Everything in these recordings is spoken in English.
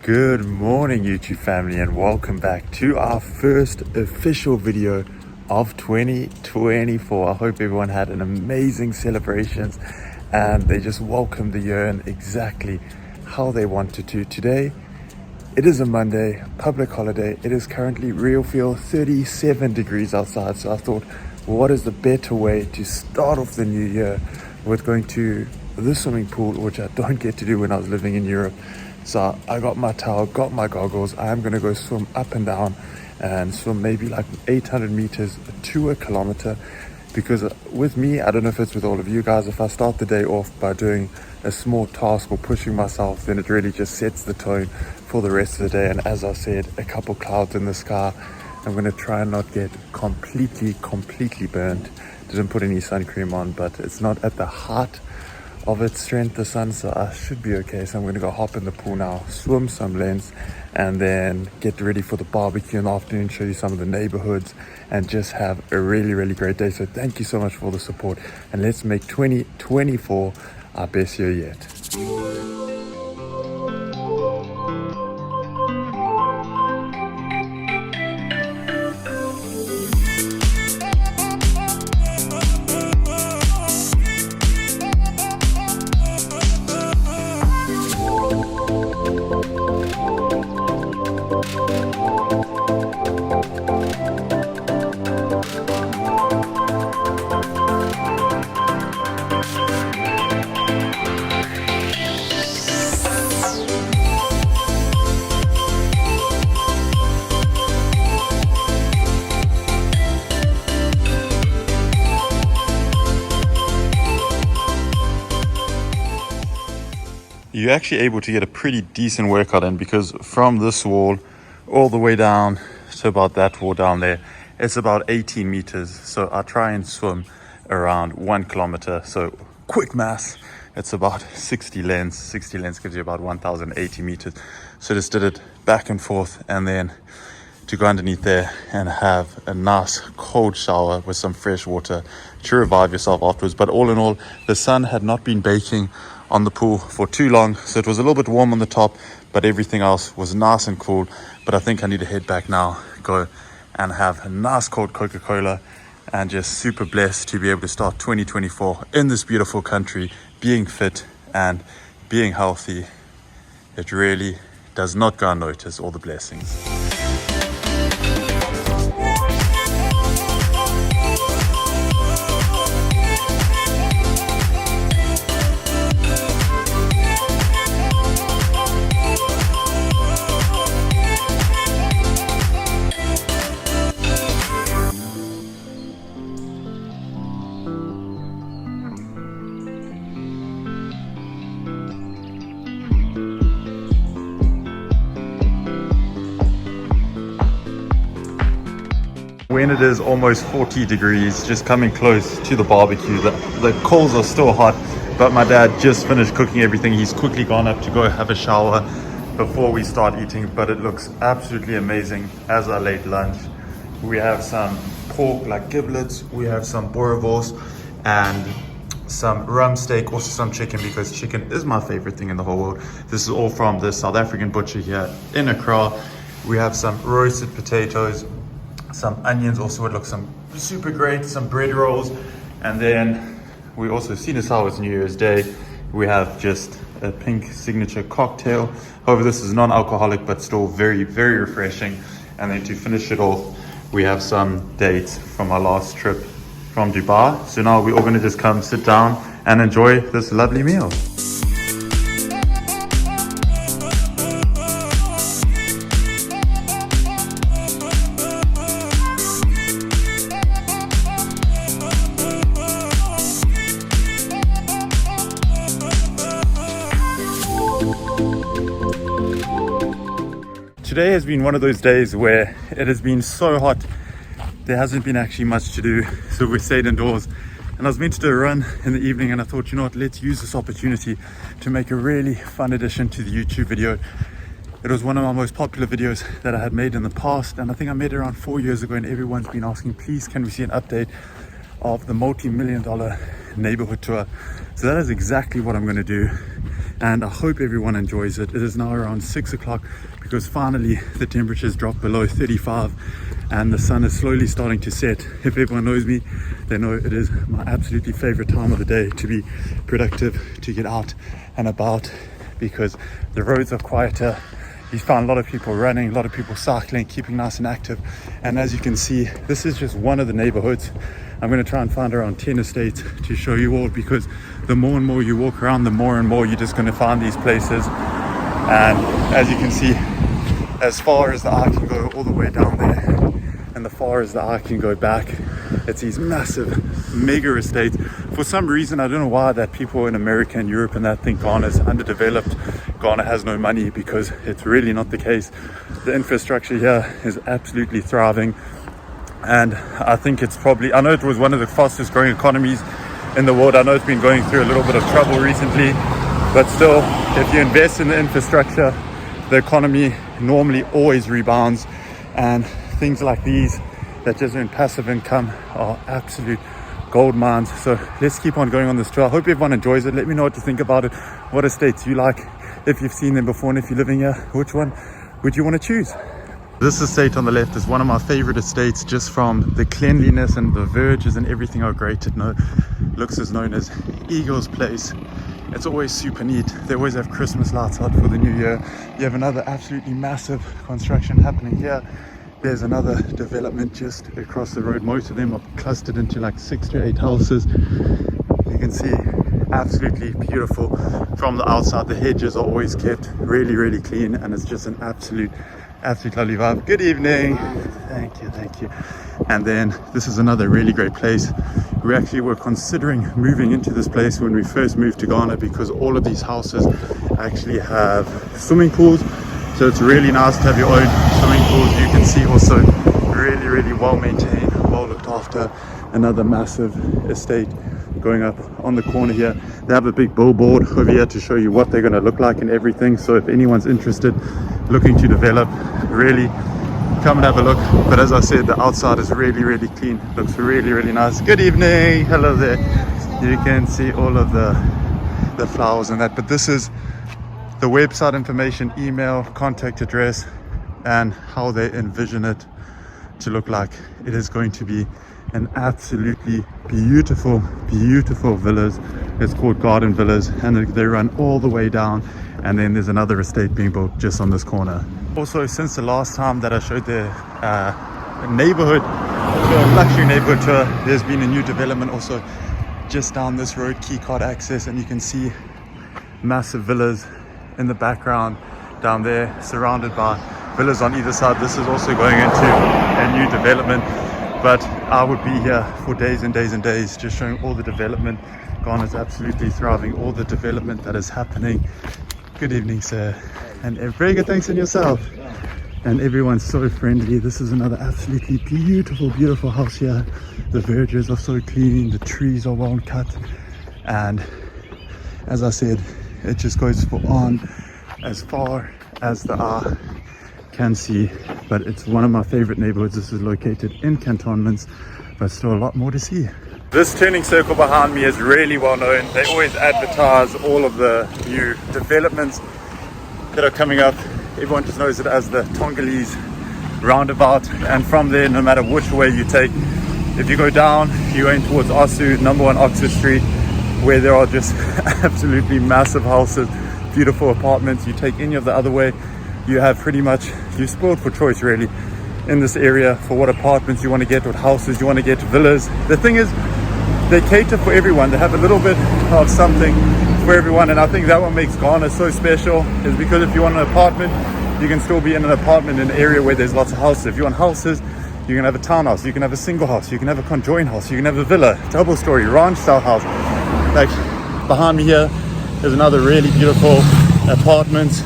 Good morning, YouTube family, and welcome back to our first official video of 2024. I hope everyone had an amazing celebrations and they just welcomed the year in exactly how they wanted to. Today, it is a Monday, public holiday. It is currently real feel 37 degrees outside. So I thought, what is the better way to start off the new year with going to the swimming pool, which I don't get to do when I was living in Europe. So I got my towel, got my goggles. I am going to go swim up and down and swim maybe like 800 meters to a kilometer. Because with me, I don't know if it's with all of you guys, if I start the day off by doing a small task or pushing myself, then it really just sets the tone for the rest of the day. And as I said, a couple clouds in the sky. I'm going to try and not get completely burnt. Didn't put any sun cream on, but it's not at the height of its strength, the sun, so I should be okay. So I'm going to go hop in the pool now, swim some lengths, and then get ready for the barbecue in the afternoon, show you some of the neighborhoods, and just have a really great day. So thank you so much for the support, and let's make 2024 our best year yet. You're actually able to get a pretty decent workout in, because from this wall all the way down to about that wall down there, it's about 18 meters. So I try and swim around 1 kilometer. So quick math, it's about 60 lengths. 60 lengths gives you about 1080 meters. So just did it back and forth, and then to go underneath there and have a nice cold shower with some fresh water to revive yourself afterwards. But all in all, the sun had not been baking on the pool for too long, so it was a little bit warm on the top, but everything else was nice and cool. But I think I need to head back now, go and have a nice cold Coca-Cola, and just super blessed to be able to start 2024 in this beautiful country, being fit and being healthy. It really does not go unnoticed, all the blessings. When it is almost 40 degrees, just coming close to the barbecue, the coals are still hot, but my dad just finished cooking everything. He's quickly gone up to go have a shower before we start eating, but it looks absolutely amazing as our late lunch. We have some pork like giblets, we have some boerewors and some rump steak, also some chicken, because chicken is my favorite thing in the whole world. This is all from the South African butcher here in Accra. We have some roasted potatoes, some onions, also it looks some super great, some bread rolls, and then we also, seen as how it's New Year's Day, we have just a pink signature cocktail. However, this is non-alcoholic but still very refreshing. And then to finish it off, we have some dates from our last trip from Dubai. So now we're all going to just come sit down and enjoy this lovely meal. Today has been one of those days where it has been so hot, there hasn't been actually much to do, so we stayed indoors. And I was meant to do a run in the evening, and I thought, you know what, let's use this opportunity to make a really fun addition to the YouTube video. It was one of my most popular videos that I had made in the past, and I think I made it around 4 years ago, and everyone's been asking, please can we see an update of the multi-million-dollar neighborhood tour. So that is exactly what I'm going to do. and I hope everyone enjoys it. It is now around 6 o'clock because finally the temperatures dropped below 35 and the sun is slowly starting to set. If everyone knows me, they know it is my absolutely favorite time of the day to be productive, to get out and about, because the roads are quieter. You find a lot of people running, a lot of people cycling, keeping nice and active. And as you can see, this is just one of the neighborhoods. I'm going to try and find around 10 estates to show you all, because the more and more you walk around, the more and more you're just going to find these places. And as you can see, as far as the eye can go, all the way down there, and the far as the eye can go back, it's these massive mega estates. For some reason, I don't know why, that people in America and Europe and that think Ghana is underdeveloped, Ghana has no money, because it's really not the case. The infrastructure here is absolutely thriving, and I think it's probably, I know it was one of the fastest growing economies in the world. I know it's been going through a little bit of trouble recently, but still, if you invest in the infrastructure, the economy normally always rebounds. And things like these that just earn passive income are absolute gold mines. So let's keep on going on this tour. I hope everyone enjoys it. Let me know what you think about it, what estates you like, if you've seen them before, and if you're living here, which one would you want to choose? This estate on the left is one of my favorite estates, just from the cleanliness and the verges and everything are great. It looks as known as Eagle's Place. It's always super neat. They always have Christmas lights out for the new year. You have another absolutely massive construction happening here. There's another development just across the road. Most of them are clustered into like 6 to 8 houses. You can see absolutely beautiful from the outside. The hedges are always kept really, really clean, and it's just an absolute lovely vibe. Good evening. Thank you. And then this is another really great place. We actually were considering moving into this place when we first moved to Ghana, because all of these houses actually have swimming pools. So it's really nice to have your own swimming pools. You can see also really, really well maintained, well looked after. Another massive estate going up on the corner here. They have a big billboard over here to show you what they're going to look like and everything. So if anyone's interested, looking to develop, really come and have a look. But as I said, the outside is really, really clean. Looks really, really nice. Good evening. Hello there. You can see all of the flowers and that. But this is the website information, email, contact address, and how they envision it to look like. It is going to be an absolutely beautiful villas. It's called Garden Villas, and they run all the way down. And then there's another estate being built just on this corner. Also, since the last time that I showed the neighborhood, the luxury neighborhood tour, there's been a new development also just down this road, key card access, and you can see massive villas in the background down there, surrounded by villas on either side. This is also going into a new development, but I would be here for days and days and days just showing all the development. Ghana's absolutely thriving, all the development that is happening. Good evening, sir. And very good, thanks, and yourself. And everyone's so friendly. This is another absolutely beautiful house here. The verges are so clean, the trees are well cut, and as I said, it just goes on as far as the eye can see. But it's one of my favorite neighborhoods. This is located in cantonments, but still a lot more to see. This turning circle behind me is really well known. They always advertise all of the new developments that are coming up. Everyone just knows it as the Tongolese roundabout, and from there, no matter which way you take, if you go down, you're going towards Asu, number 1 Oxford Street, where there are just absolutely massive houses, beautiful apartments. You take any of the other way, you have pretty much, you're spoiled for choice really in this area for what apartments you want to get, what houses you want to get, villas. The thing is, they cater for everyone. They have a little bit of something for everyone, and I think that what makes Ghana so special is because if you want an apartment, you can still be in an apartment in an area where there's lots of houses. If you want houses, you can have a townhouse, you can have a single house, you can have a conjoined house, you can have a villa, double story, ranch style house. Like behind me here is another really beautiful apartments,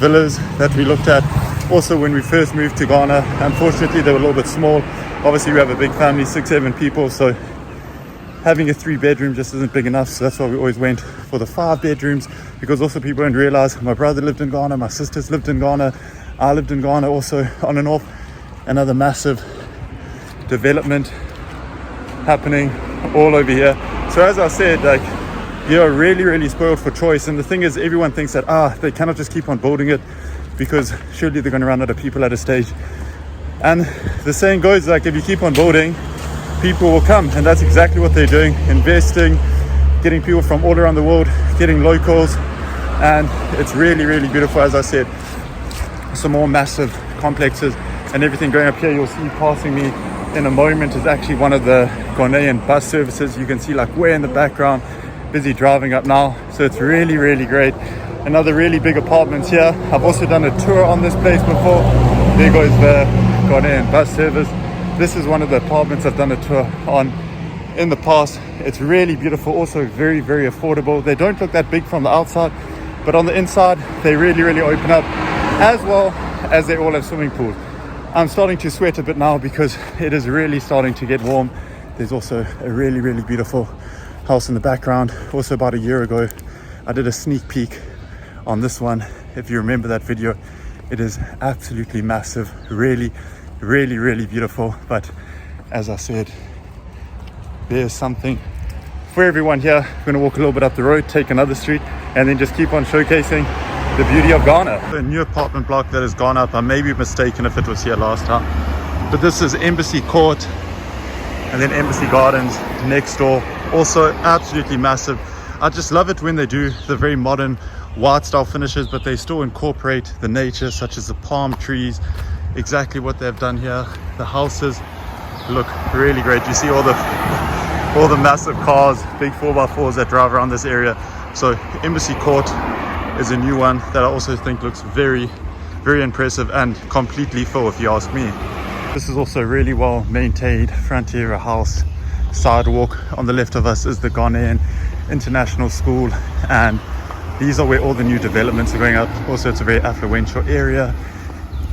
villas that we looked at also when we first moved to Ghana. Unfortunately, they were a little bit small. Obviously, we have a big family, 6-7 people, so having a 3-bedroom just isn't big enough. So that's why we always went for the 5 bedrooms, because also people don't realize my brother lived in Ghana, my sisters lived in Ghana, I lived in Ghana also on and off. Another massive development happening all over here. So as I said, like, you're really spoiled for choice. And the thing is, everyone thinks that they cannot just keep on building it because surely they're going to run out of people at a stage. And the saying goes, like, if you keep on building, people will come. And that's exactly what they're doing, investing, getting people from all around the world, getting locals. And it's really beautiful. As I said, some more massive complexes and everything going up here. You'll see passing me in a moment is actually one of the Ghanaian bus services. You can see like way in the background, busy driving up now. So it's really great. Another really big apartments here. I've also done a tour on this place before. There goes the Ghanaian bus service. This is one of the apartments I've done a tour on in the past. It's really beautiful, also very affordable. They don't look that big from the outside, but on the inside they really open up, as well as they all have swimming pools. I'm starting to sweat a bit now because it is really starting to get warm. There's also a really beautiful house in the background. Also, about a year ago I did a sneak peek on this one. If you remember that video, it is absolutely massive, really beautiful. But as I said, there's something for everyone here. We're going to walk a little bit up the road, take another street, and then just keep on showcasing the beauty of Ghana. A new apartment block that has gone up. I may be mistaken if it was here last time, but this is Embassy Court and then Embassy Gardens next door. Also absolutely massive. I just love it when they do the very modern white style finishes, but they still incorporate the nature, such as the palm trees. Exactly what they've done here. The houses look really great. You see all the massive cars, big 4x4s that drive around this area. So Embassy Court is a new one that I also think looks very impressive and completely full, if you ask me. This is also really well maintained Frontiera House. Sidewalk on the left of us is the Ghanaian International School, and these are where all the new developments are going up. Also, it's a very affluential area,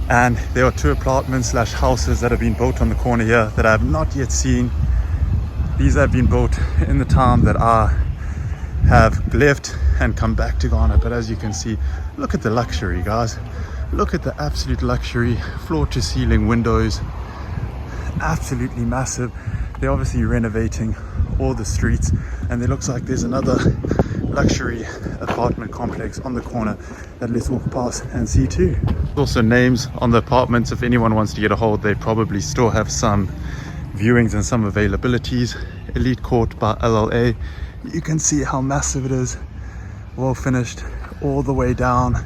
and there are 2 apartments / houses that have been built on the corner here that I have not yet seen. These have been built in the time that I have left and come back to Ghana. But as you can see, look at the luxury, guys. Look at the absolute luxury, floor to ceiling windows, absolutely massive. They're obviously renovating all the streets, and it looks like there's another luxury apartment complex on the corner that let's walk past and see too. Also names on the apartments. If anyone wants to get a hold, they probably still have some viewings and some availabilities. Elite Court by LLA. You can see how massive it is, well finished all the way down.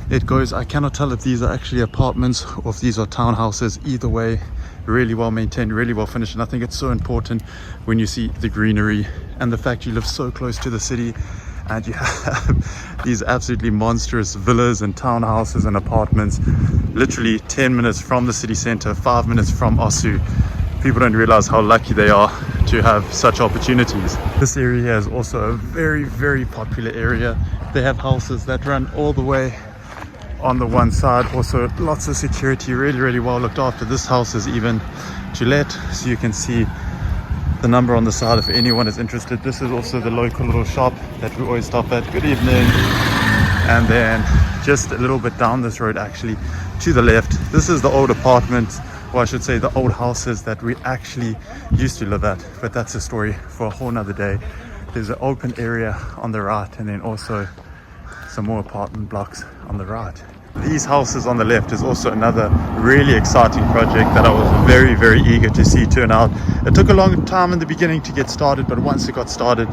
It goes, I cannot tell if these are actually apartments or if these are townhouses. Either way, really well maintained, really well finished. And I think it's so important when you see the greenery and the fact you live so close to the city and you have these absolutely monstrous villas and townhouses and apartments literally 10 minutes from the city center, 5 minutes from Osu. People don't realize how lucky they are to have such opportunities. This area is also a very popular area. They have houses that run all the way on the one side. Also lots of security, really well looked after. This house is even to let, so you can see the number on the side if anyone is interested. This is also the local little shop that we always stop at. Good evening. And then just a little bit down this road, actually to the left, this is the old apartment, or I should say the old houses that we actually used to live at, but that's a story for a whole nother day. There's an open area on the right, and then also some more apartment blocks on the right. These houses on the left is also another really exciting project that I was very eager to see turn out. It took a long time in the beginning to get started, but once it got started,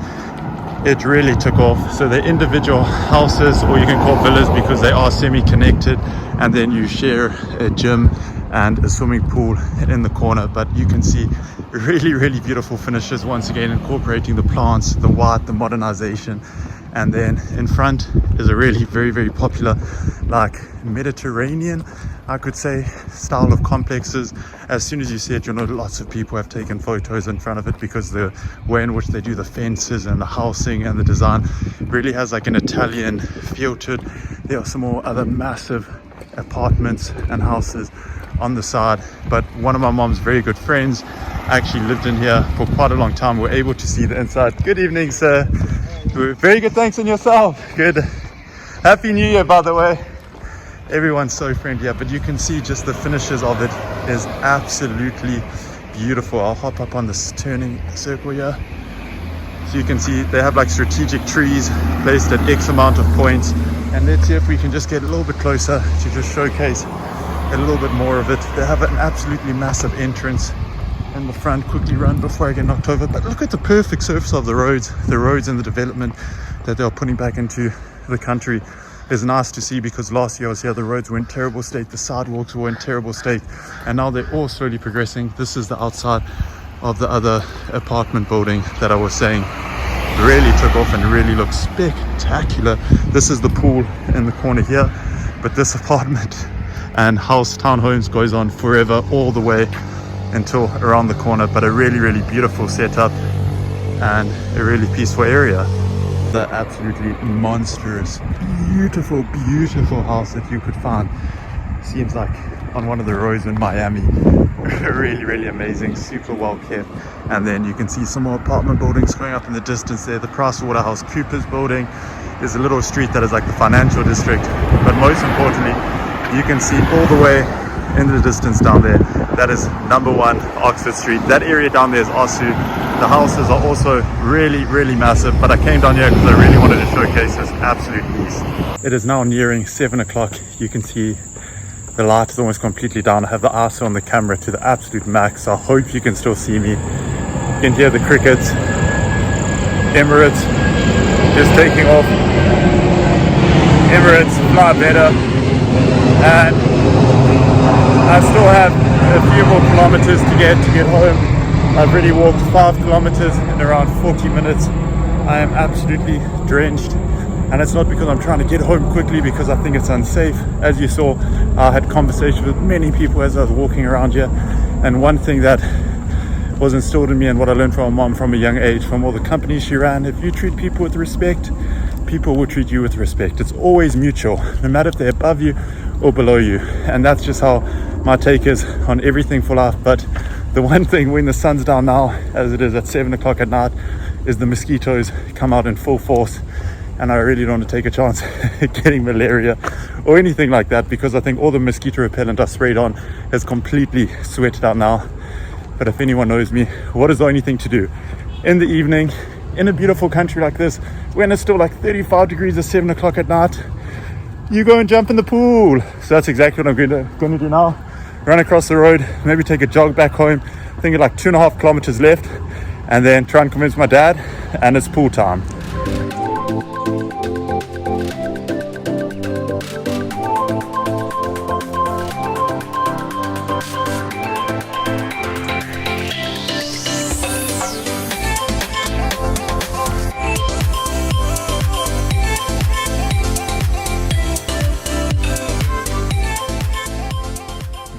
it really took off. So they're individual houses, or you can call villas, because they are semi-connected, and then you share a gym and a swimming pool in the corner. But you can see really beautiful finishes, once again incorporating the plants, the white, the modernization. And then in front is a really very popular, like Mediterranean, I could say, style of complexes. As soon as you see it, you know lots of people have taken photos in front of it, because the way in which they do the fences and the housing and the design really has like an Italian feel to it. There are some more other massive apartments and houses on the side, but one of my mom's very good friends actually lived in here for quite a long time. We're able to see the inside. Good evening, sir. Very good, thanks, and yourself? Good. Happy New Year, by the way. Everyone's so friendly here, but you can see just the finishes of it is absolutely beautiful. I'll hop up on this turning circle here. So you can see they have like strategic trees placed at X amount of points. And let's see if we can just get a little bit closer to just showcase a little bit more of it. They have an absolutely massive entrance in the front. Quickly run before I get knocked over. But look at the perfect surface of the roads and the development that they're putting back into the country. Is nice to see, because last year I was here, the roads were in terrible state, the sidewalks were in terrible state, and now they're all slowly progressing. This is the outside of the other apartment building that I was saying really took off and really looks spectacular. This is the pool in the corner here, but this apartment and house townhomes goes on forever, all the way until around the corner. But a really beautiful setup and a really peaceful area. The absolutely monstrous, beautiful house that you could find. Seems like on one of the roads in Miami. really amazing, super well kept. And then you can see some more apartment buildings going up in the distance there. The PricewaterhouseCoopers building is a little street that is like the financial district. But most importantly, you can see all the way in the distance down there, that is number 1 Oxford Street. That area down there is Osu. The houses are also really massive, but I came down here because I really wanted to showcase this absolute beast. It is now nearing 7 o'clock. You can see the light is almost completely down. I have the ISO on the camera to the absolute max, so I hope you can still see me. You can hear the crickets. Emirates just taking off. Emirates fly better. And I still have a few more kilometers to get home. I've already walked 5 kilometers in around 40 minutes. I am absolutely drenched, and it's not because I'm trying to get home quickly, because I think it's unsafe. As you saw, I had conversations with many people as I was walking around here, and one thing that was instilled in me and what I learned from my mom from a young age, from all the companies she ran, if you treat people with respect, people will treat you with respect. It's always mutual, no matter if they're above you or below you. And that's just how my take is on everything for life. But the one thing when the sun's down now, as it is at 7 o'clock at night, is the mosquitoes come out in full force. And I really don't want to take a chance getting malaria or anything like that, because I think all the mosquito repellent I sprayed on has completely sweated out now. But if anyone knows me, what is the only thing to do in the evening in a beautiful country like this, when it's still like 35 degrees at 7 o'clock at night? You go and jump in the pool. So that's exactly what I'm going to do now. Run across the road, maybe take a jog back home. I think like 2.5 kilometers left, and then try and convince my dad, and it's pool time.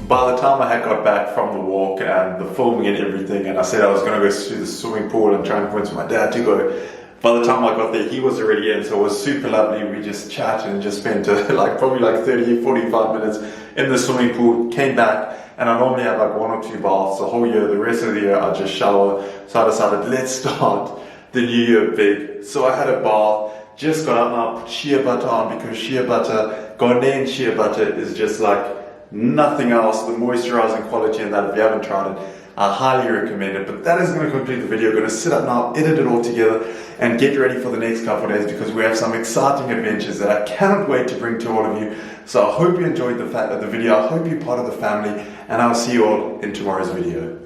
By the time I had got back from the walk and the filming and everything, and I said I was going to go to the swimming pool and try and convince my dad to go, by the time I got there, he was already in, so it was super lovely. We just chatted and just spent probably 30, 45 minutes in the swimming pool, came back, and I normally have like 1 or 2 baths the whole year. The rest of the year I just shower. So I decided, let's start the new year big. So I had a bath, just got out now, put shea butter on, because shea butter, Ghanaian shea butter is just like nothing else. The moisturizing quality in that, if you haven't tried it, I highly recommend it. But that is going to complete the video. I'm going to sit up now, edit it all together, and get ready for the next couple of days, because we have some exciting adventures that I cannot wait to bring to all of you. So I hope you enjoyed the video. I hope you're part of the family, and I'll see you all in tomorrow's video.